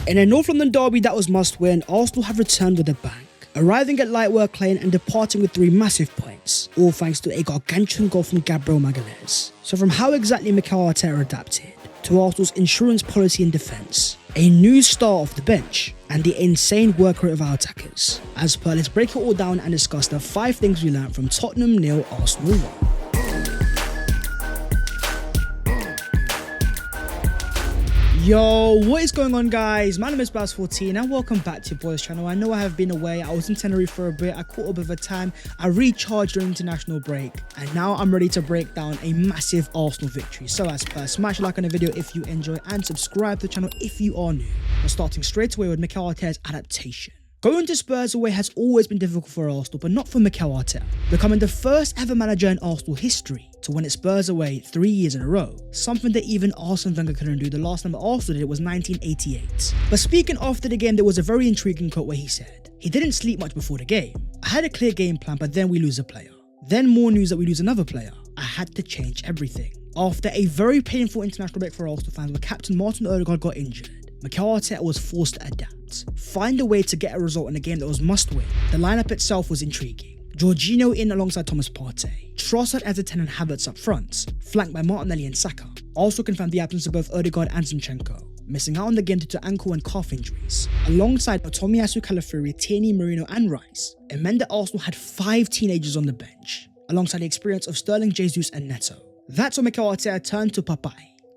In a North London derby that was must win, Arsenal have returned with a bang, arriving at Light Work Lane and departing with 3 massive points, all thanks to a gargantuan goal from Gabriel Magalhaes. So from how exactly Mikel Arteta adapted, to Arsenal's insurance policy in defence, a new star off the bench, and the insane work rate of our attackers. As per, let's break it all down and discuss the 5 things we learned from Tottenham 0, Arsenal 1. Yo, what is going on, guys? My name is Baz14 and welcome back to your boys channel. I know I have been away. I was in Tenerife for a bit. I caught up with a time. I recharged during international break, and now I'm ready to break down a massive Arsenal victory. So as per, smash a like on the video if you enjoy and subscribe to the channel if you are new. We're starting straight away with Mikel Arteta's adaptation. Going to Spurs away has always been difficult for Arsenal, but not for Mikel Arteta, becoming the first ever manager in Arsenal history to win at Spurs away 3 years in a row, something that even Arsene Wenger couldn't do. The last time Arsenal did it was 1988. But speaking after the game, there was a very intriguing quote where he said, "He didn't sleep much before the game. I had a clear game plan, but then we lose a player. Then more news that we lose another player. I had to change everything." After a very painful international break for Arsenal fans where Captain Martin Odegaard got injured, Mikel Arteta was forced to adapt, find a way to get a result in a game that was must win. The lineup itself was intriguing. Jorginho in alongside Thomas Partey, Trossard as a 10 and Havertz up front, flanked by Martinelli and Saka. Also confirmed the absence of both Odegaard and Zinchenko, missing out on the game due to ankle and calf injuries. Alongside Tomiyasu Calafiori, Tierney, Merino and Rice, it meant that Arsenal had 5 teenagers on the bench, alongside the experience of Sterling, Jesus and Neto. That's when Mikel Arteta turned to Papai.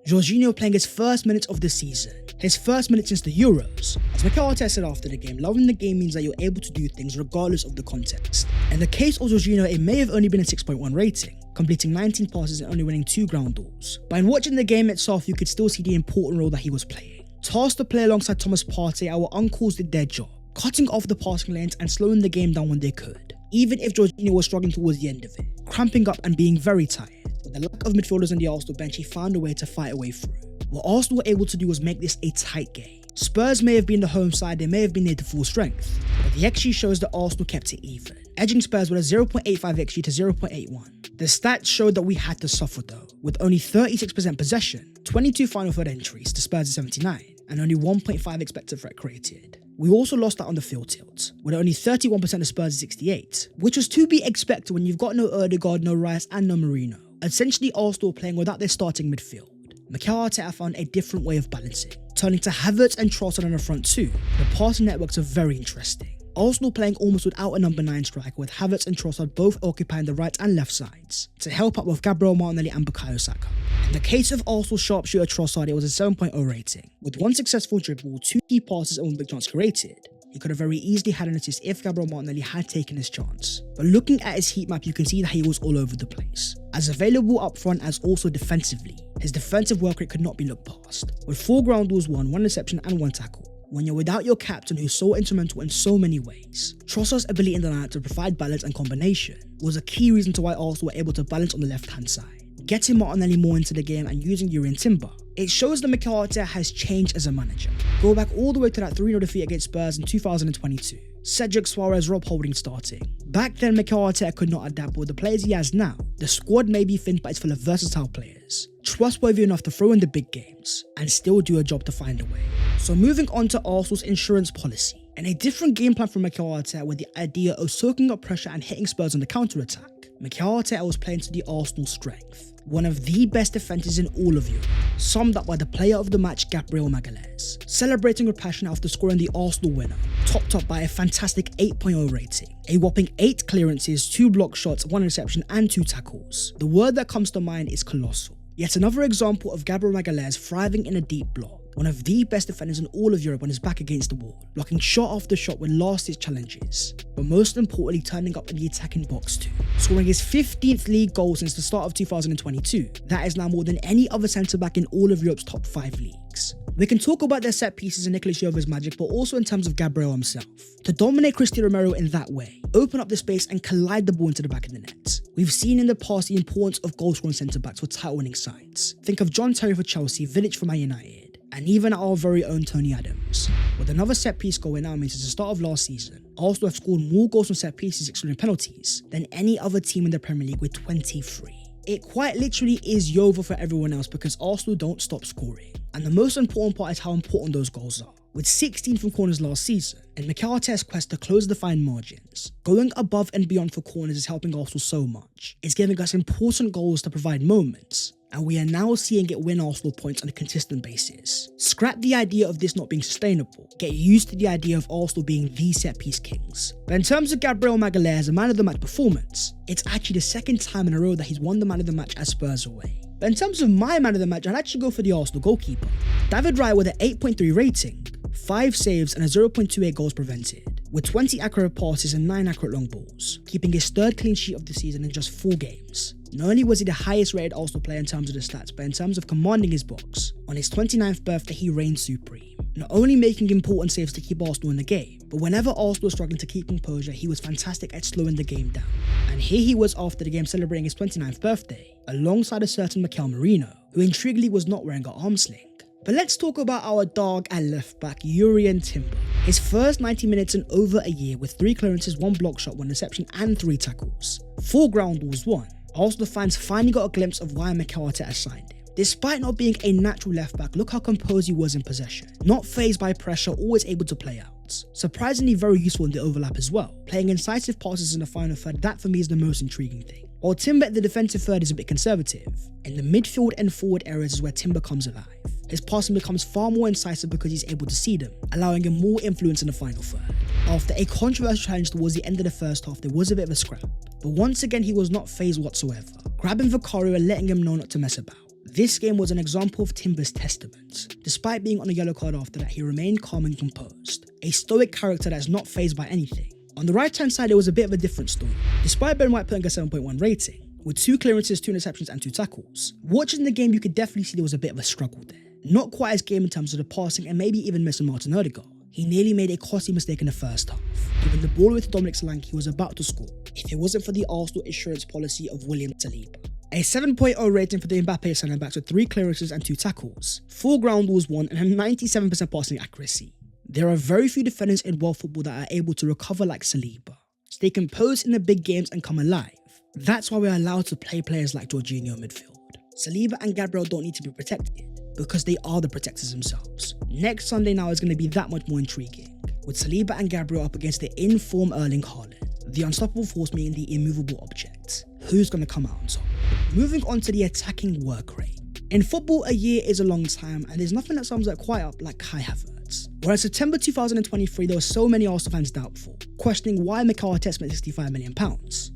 Jorginho playing his first minutes of the season, his first minutes since the Euros. As Mikel Arteta said after the game, loving the game means that you're able to do things regardless of the context. In the case of Jorginho, it may have only been a 6.1 rating, completing 19 passes and only winning 2 ground balls. But in watching the game itself, you could still see the important role that he was playing. Tasked to play alongside Thomas Partey, our uncles did their job, cutting off the passing lanes and slowing the game down when they could, even if Jorginho was struggling towards the end of it, cramping up and being very tired. With the lack of midfielders on the Arsenal bench, he found a way to fight a way through. What Arsenal were able to do was make this a tight game. Spurs may have been the home side, they may have been near to full strength, but the XG shows that Arsenal kept it even, edging Spurs with a 0.85 XG to 0.81. The stats showed that we had to suffer though, with only 36% possession, 22 final third entries to Spurs' 79, and only 1.5 expected threat created. We also lost out on the field tilt, with only 31% of Spurs' 68, which was to be expected when you've got no Odegaard, no Rice and no Merino. Essentially Arsenal playing without their starting midfield. Mikel Arteta found a different way of balancing, turning to Havertz and Trossard on the front too. The passing networks are very interesting. Arsenal playing almost without a number 9 striker, with Havertz and Trossard both occupying the right and left sides, to help out with Gabriel Martinelli and Bukayo Saka. In the case of Arsenal sharpshooter Trossard, it was a 7.0 rating, with 1 successful dribble, 2 key passes and 1 big chance created. He could have very easily had an assist if Gabriel Martinelli had taken his chance. But looking at his heat map, you can see that he was all over the place, as available up front as also defensively. His defensive work rate could not be looked past, with 4 ground balls won, 1 reception and 1 tackle. When you're without your captain who's so instrumental in so many ways, Trossard's ability in the lineup to provide balance and combination was a key reason to why Arsenal were able to balance on the left hand side. Getting Martinelli more into the game and using Yuri and Timber, it shows that Mikel Arteta has changed as a manager. Go back all the way to that 3-0 defeat against Spurs in 2022. Cedric Suarez, Rob Holding starting. Back then Mikel Arteta could not adapt, but with the players he has now, the squad may be thin but it's full of versatile players, trustworthy enough to throw in the big games, and still do a job to find a way. So moving on to Arsenal's insurance policy, and a different game plan from Mikel Arteta with the idea of soaking up pressure and hitting Spurs on the counter-attack. Mikel Arteta was playing to the Arsenal strength, one of the best defences in all of Europe, summed up by the player of the match Gabriel Magalhaes, celebrating with passion after scoring the Arsenal winner, topped up by a fantastic 8.0 rating, a whopping 8 clearances, 2 block shots, 1 reception and 2 tackles. The word that comes to mind is colossal. Yet another example of Gabriel Magalhaes thriving in a deep block, one of the best defenders in all of Europe on his back against the wall, blocking shot after shot with last-ditch challenges, but most importantly turning up in the attacking box too, scoring his 15th league goal since the start of 2022. That is now more than any other centre-back in all of Europe's top 5 leagues. We can talk about their set pieces and Nicolas Jova's magic, but also in terms of Gabriel himself. To dominate Cristiano Romero in that way, open up the space and collide the ball into the back of the net. We've seen in the past the importance of goal-scoring centre-backs for title-winning sides. Think of John Terry for Chelsea, Vidic for Man United, and even our very own Tony Adams. With another set piece going now means since the start of last season, Arsenal have scored more goals from set pieces excluding penalties than any other team in the Premier League with 23. It quite literally is over for everyone else because Arsenal don't stop scoring. And the most important part is how important those goals are. with 16 from corners last season, and Mikel Arteta's quest to close the fine margins. Going above and beyond for corners is helping Arsenal so much. It's giving us important goals to provide moments, and we are now seeing it win Arsenal points on a consistent basis. Scrap the idea of this not being sustainable. Get used to the idea of Arsenal being the set-piece kings. But in terms of Gabriel Magalhaes' man of the match performance, it's actually the second time in a row that he's won the man of the match as Spurs away. But in terms of my man of the match, I'd actually go for the Arsenal goalkeeper. David Raya with an 8.3 rating, 5 saves and a 0.28 goals prevented, with 20 accurate passes and 9 accurate long balls, keeping his third clean sheet of the season in just 4 games. Not only was he the highest rated Arsenal player in terms of the stats, but in terms of commanding his box, on his 29th birthday he reigned supreme. Not only making important saves to keep Arsenal in the game, but whenever Arsenal was struggling to keep composure, he was fantastic at slowing the game down. And here he was after the game celebrating his 29th birthday, alongside a certain Mikel Merino, who intriguingly was not wearing an arm sling. But let's talk about our dog at left back, Jurrien Timber. His first 90 minutes in over a year with 3 clearances, 1 block shot, 1 interception and 3 tackles. 4 ground balls won. Arsenal fans finally got a glimpse of why Mikel Arteta signed him. Despite not being a natural left back, look how composed he was in possession. Not fazed by pressure, always able to play out. Surprisingly very useful in the overlap as well. Playing incisive passes in the final third, that for me is the most intriguing thing. While Timber at the defensive third is a bit conservative, in the midfield and forward areas is where Timber comes alive. His passing becomes far more incisive because he's able to see them, allowing him more influence in the final third. After a controversial challenge towards the end of the first half, there was a bit of a scrap, but once again he was not fazed whatsoever, grabbing Vicario and letting him know not to mess about. This game was an example of Timber's testament. Despite being on a yellow card after that, he remained calm and composed, a stoic character that's not fazed by anything. On the right hand side, it was a bit of a different story. Despite Ben White putting a 7.1 rating, with 2 clearances, 2 interceptions and 2 tackles, watching the game you could definitely see there was a bit of a struggle there. Not quite as game in terms of the passing and maybe even missing Martin Odegaard. He nearly made a costly mistake in the first half, giving the ball with Dominic Solanke he was about to score, if it wasn't for the Arsenal insurance policy of William Saliba. A 7.0 rating for the Mbappe centre-backs with 3 clearances and 2 tackles, 4 ground balls won and a 97% passing accuracy. There are very few defenders in world football that are able to recover like Saliba, stay composed in the big games and come alive. That's why we're allowed to play players like Jorginho in midfield. Saliba and Gabriel don't need to be protected, because they are the protectors themselves. Next Sunday now is going to be that much more intriguing, with Saliba and Gabriel up against the in-form Erling Haaland, the unstoppable force meeting the immovable object. Who's going to come out on top? Moving on to the attacking work rate. In football, a year is a long time, and there's nothing that sums that quite up like Kai Havertz. Whereas September 2023, there were so many Arsenal fans doubtful, questioning why Mikel Arteta spent £65 million.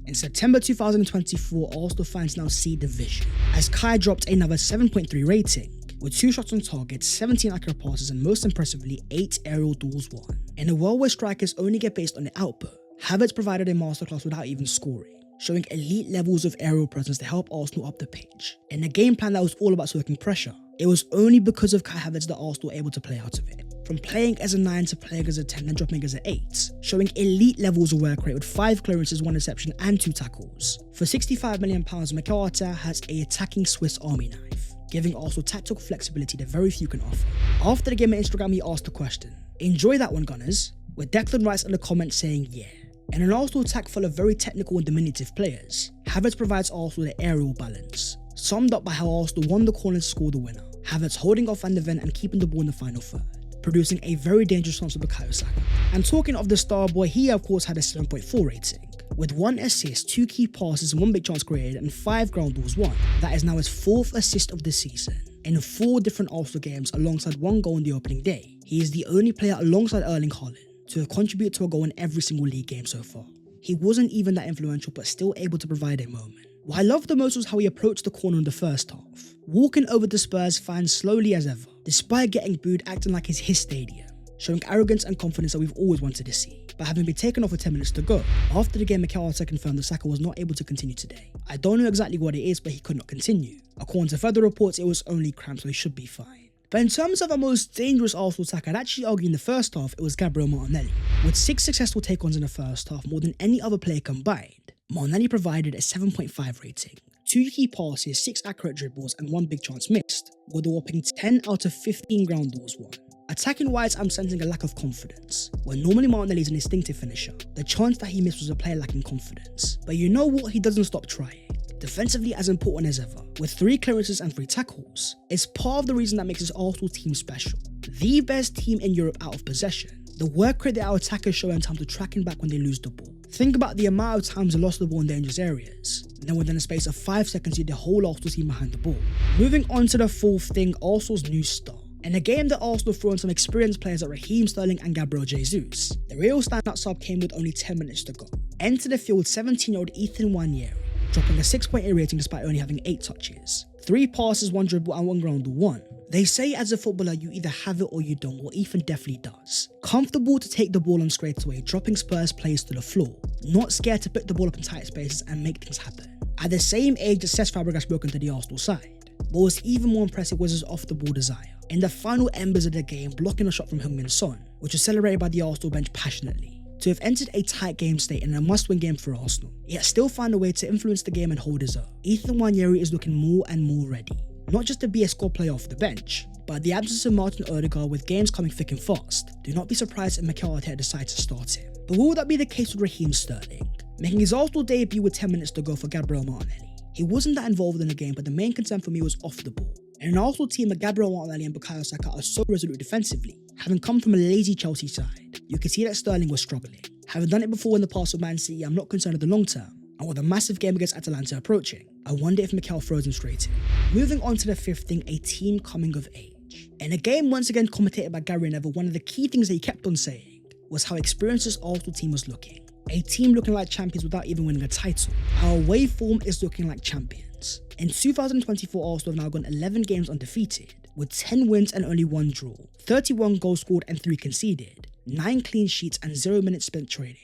In September 2024, Arsenal fans now see the vision, as Kai dropped another 7.3 rating, with 2 shots on target, 17 accurate passes, and most impressively, 8 aerial duels won. In a world where strikers only get based on the output, Havertz provided a masterclass without even scoring, showing elite levels of aerial presence to help Arsenal up the pitch. In a game plan that was all about soaking pressure, it was only because of Kai Havertz that Arsenal were able to play out of it. From playing as a 9 to playing as a 10 and dropping as an 8, showing elite levels of work rate with 5 clearances, 1 interception and 2 tackles. For £65 million, Mikel Arteta has an attacking Swiss army knife, giving Arsenal tactical flexibility that very few can offer. After the game on Instagram, he asked the question, "Enjoy that one, Gunners?" With Declan Rice in the comments saying yeah. In an Arsenal attack full of very technical and diminutive players, Havertz provides Arsenal the aerial balance, summed up by how Arsenal won the corner and scored the winner. Havertz holding off Van de Ven and keeping the ball in the final third, producing a very dangerous chance for Bukayo Saka. And talking of the star boy, he of course had a 7.4 rating, with 1 assist, 2 key passes, 1 big chance created and 5 ground balls won. That is now his 4th assist of the season, in 4 different Arsenal games alongside 1 goal in the opening day. He is the only player alongside Erling Haaland to have contributed to a goal in every single league game so far. He wasn't even that influential but still able to provide a moment. What I loved the most was how he approached the corner in the first half, walking over the Spurs fans slowly as ever, despite getting booed, acting like it's his stadium, showing arrogance and confidence that we've always wanted to see. But having been taken off with 10 minutes to go, after the game Mikel Arteta confirmed that Saka was not able to continue today. I don't know exactly what it is, but he could not continue. According to further reports, it was only cramps, so he should be fine. But in terms of our most dangerous Arsenal attack, I'd actually argue in the first half it was Gabriel Martinelli. With 6 successful take-ons in the first half, more than any other player combined, Martinelli provided a 7.5 rating, 2 key passes, 6 accurate dribbles and 1 big chance missed, with a whopping 10 out of 15 ground balls won. Attacking wise, I'm sensing a lack of confidence. When normally Martinelli is an instinctive finisher, the chance that he missed was a player lacking confidence. But you know what? He doesn't stop trying. Defensively as important as ever, with 3 clearances and 3 tackles, it's part of the reason that makes this Arsenal team special. the best team in Europe out of possession. The work rate that our attackers show in terms of tracking back when they lose the ball. Think about the amount of times they lost the ball in dangerous areas. And then within a space of 5 seconds, you had the whole Arsenal team behind the ball. Moving on to the fourth thing, Arsenal's new star. In a game that Arsenal threw on some experienced players like Raheem Sterling and Gabriel Jesus, the real standout sub came with only 10 minutes to go. Enter the field 17-year-old Ethan Nwaneri, dropping a 6.8 rating despite only having 8 touches. 3 passes, 1 dribble and 1 ground ball won. They say as a footballer you either have it or you don't, well Ethan definitely does. Comfortable to take the ball on straight away, dropping Spurs players to the floor. Not scared to pick the ball up in tight spaces and make things happen. At the same age that Cesc Fabregas broke into the Arsenal side. But what was even more impressive was his off-the-ball desire. In the final embers of the game, blocking a shot from Heung-min Son, which was celebrated by the Arsenal bench passionately. To have entered a tight game state in a must-win game for Arsenal, yet still find a way to influence the game and hold his own. Ethan Nwaneri is looking more and more ready. Not just to be a squad player off the bench, but the absence of Martin Odegaard with games coming thick and fast, do not be surprised if Mikel Arteta decides to start him. But will that be the case with Raheem Sterling? Making his Arsenal debut with 10 minutes to go for Gabriel Martinelli. He wasn't that involved in the game, but the main concern for me was off the ball. In an Arsenal team that Gabriel Martinelli and Bukayo Saka are so resolute defensively, having come from a lazy Chelsea side, you could see that Sterling was struggling. Having done it before in the past with Man City, I'm not concerned with the long term. And with a massive game against Atalanta approaching, I wonder if Mikel throws him straight in. Moving on to the fifth thing, a team coming of age. In a game once again commentated by Gary Neville, one of the key things that he kept on saying was how experienced this Arsenal team was looking. A team looking like champions without even winning a title. Our away form is looking like champions. In 2024, Arsenal have now gone 11 games undefeated, with 10 wins and only 1 draw, 31 goals scored and 3 conceded, 9 clean sheets and 0 minutes spent training.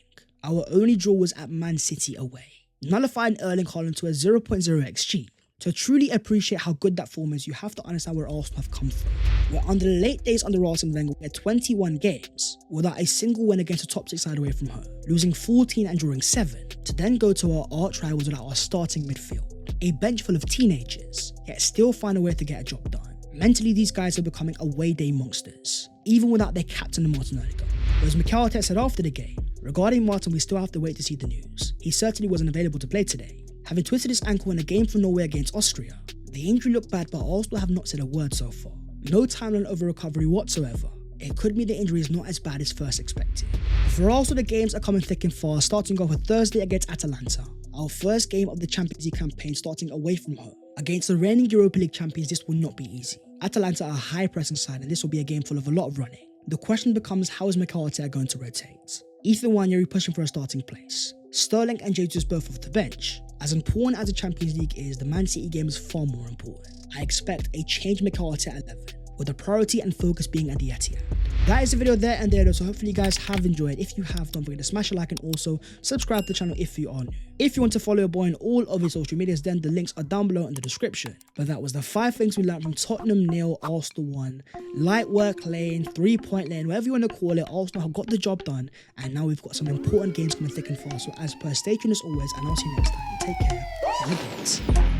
Our only draw was at Man City away, nullifying Erling Haaland to a 0.0 XG. To truly appreciate how good that form is, you have to understand where Arsenal have come from. We're under the late days under Arsene Wenger, we had 21 games without a single win against a top 6 side away from home, losing 14 and drawing 7, to then go to our arch rivals without our starting midfield. A bench full of teenagers, yet still find a way to get a job done. Mentally, these guys are becoming away day monsters, even without their captain Martin Odegaard. Whereas Mikel Arteta said after the game, regarding Martin, we still have to wait to see the news. He certainly wasn't available to play today, having twisted his ankle in a game for Norway against Austria. The injury looked bad, but Arsenal have not said a word so far. No timeline over recovery whatsoever. It could be the injury is not as bad as first expected. For Arsenal, the games are coming thick and fast, starting off with Thursday against Atalanta. Our first game of the Champions League campaign starting away from home. Against the reigning Europa League champions, this will not be easy. Atalanta are a high pressing side and this will be a game full of a lot of running. The question becomes, how is Mikel Arteta going to rotate? Ethan Nwaneri pushing for a starting place. Sterling and Jesus both off the bench. As important as the Champions League is, the Man City game is far more important. I expect a change Mikel Arteta 11, with the priority and focus being at the Etihad. That is the video there and there though, so hopefully you guys have enjoyed. If you have, don't forget to smash a like and also subscribe to the channel if you are new. If you want to follow your boy on all of his social medias, then the links are down below in the description. But that was the 5 things we learned from Tottenham 0, Arsenal 1. Light work lane, 3-point lane, whatever you want to call it, Arsenal have got the job done, and now we've got some important games coming thick and fast. So as per, stay tuned as always, and I'll see you next time. Take care.